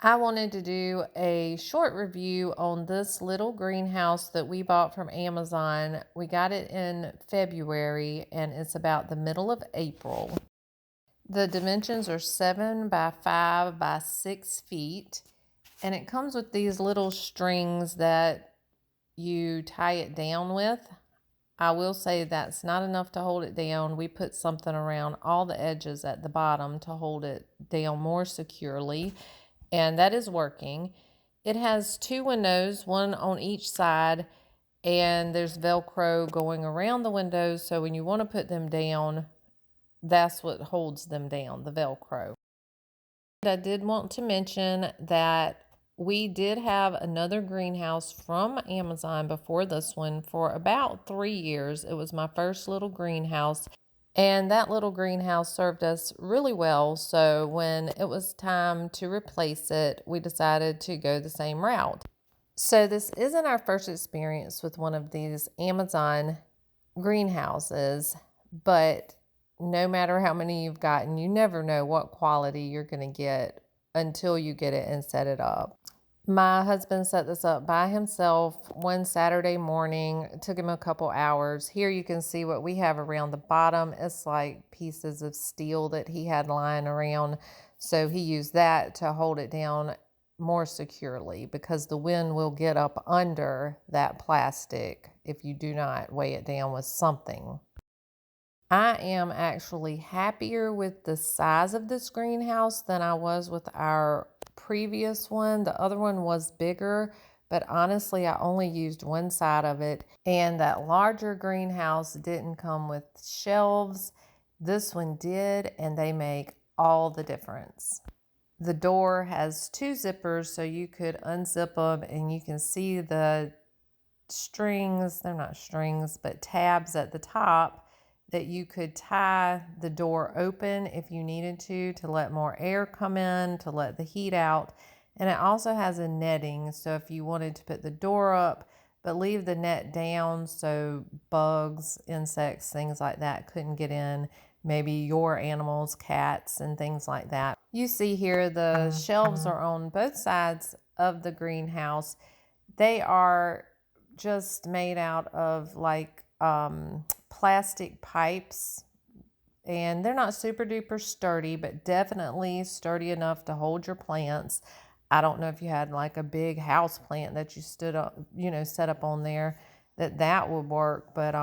I wanted to do a short review on this little greenhouse that we bought from Amazon. We got it in February and it's about the middle of April. The dimensions are 7 by 5 by 6 feet, and it comes with these little strings that you tie it down with. I will say that's not enough to hold it down. We put something around all the edges at the bottom to hold it down more securely, and that is working. It has 2 windows, one on each side, and there's Velcro going around the windows, so when you want to put them down, that's what holds them down, the Velcro. I did want to mention that we did have another greenhouse from Amazon before this one for about 3 years. It was my first little greenhouse, and that little greenhouse served us really well. So when it was time to replace it, we decided to go the same route. So this isn't our first experience with one of these Amazon greenhouses, but no matter how many you've gotten, you never know what quality you're going to get until you get it and set it up. My husband set this up by himself one Saturday morning. It took him a couple hours. Here you can see what we have around the bottom. It's like pieces of steel that he had lying around. So he used that to hold it down more securely because the wind will get up under that plastic if you do not weigh it down with something. I am actually happier with the size of this greenhouse than I was with our previous one. The other one was bigger, but honestly, I only used one side of it. And that larger greenhouse didn't come with shelves. This one did, and they make all the difference. The door has 2 zippers, so you could unzip them and you can see the strings, they're not strings, but tabs at the top that you could tie the door open if you needed to let more air come in, to let the heat out. And it also has a netting, so if you wanted to put the door up but leave the net down so bugs, insects, things like that couldn't get in, maybe your animals, cats, and things like that. You see here the shelves are on both sides of the greenhouse. They are just made out of like plastic pipes, and they're not super duper sturdy, but definitely sturdy enough to hold your plants. I don't know if you had like a big house plant that you stood up, set up on there, that would work. But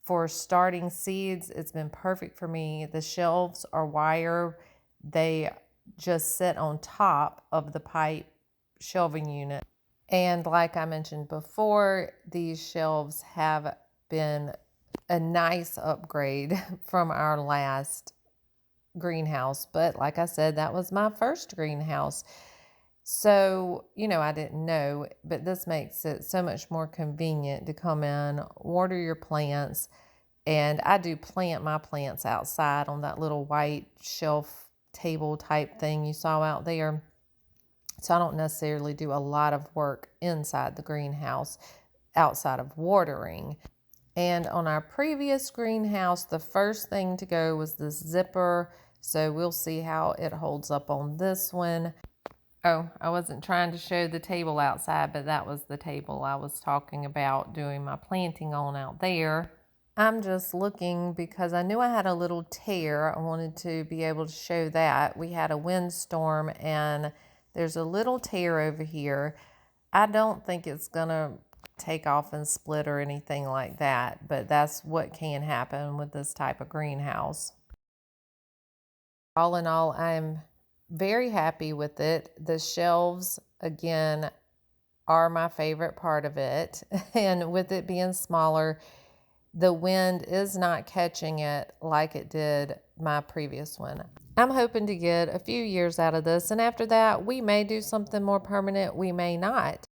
for starting seeds, it's been perfect for me. The shelves are wire. They just sit on top of the pipe shelving unit. And like I mentioned before, these shelves have been a nice upgrade from our last greenhouse. But like I said, that was my first greenhouse. So, I didn't know, but this makes it so much more convenient to come in, water your plants. And I do plant my plants outside on that little white shelf table type thing you saw out there. So I don't necessarily do a lot of work inside the greenhouse outside of watering. And on our previous greenhouse, the first thing to go was this zipper. So we'll see how it holds up on this one. Oh, I wasn't trying to show the table outside, but that was the table I was talking about doing my planting on out there. I'm just looking because I knew I had a little tear. I wanted to be able to show that. We had a windstorm and there's a little tear over here. I don't think it's gonna take off and split or anything like that, but that's what can happen with this type of greenhouse. All in all, I'm very happy with it. The shelves, again, are my favorite part of it. And with it being smaller, the wind is not catching it like it did my previous one. I'm hoping to get a few years out of this, and after that, we may do something more permanent, we may not.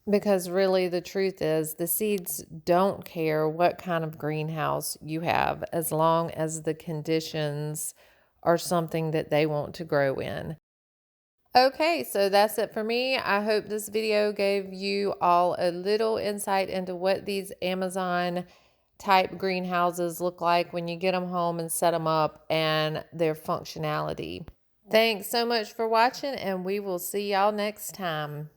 Because really the truth is the seeds don't care what kind of greenhouse you have as long as the conditions are something that they want to grow in. Okay, so that's it for me. I hope this video gave you all a little insight into what these Amazon type greenhouses look like when you get them home and set them up and their functionality. Thanks so much for watching, and we will see y'all next time.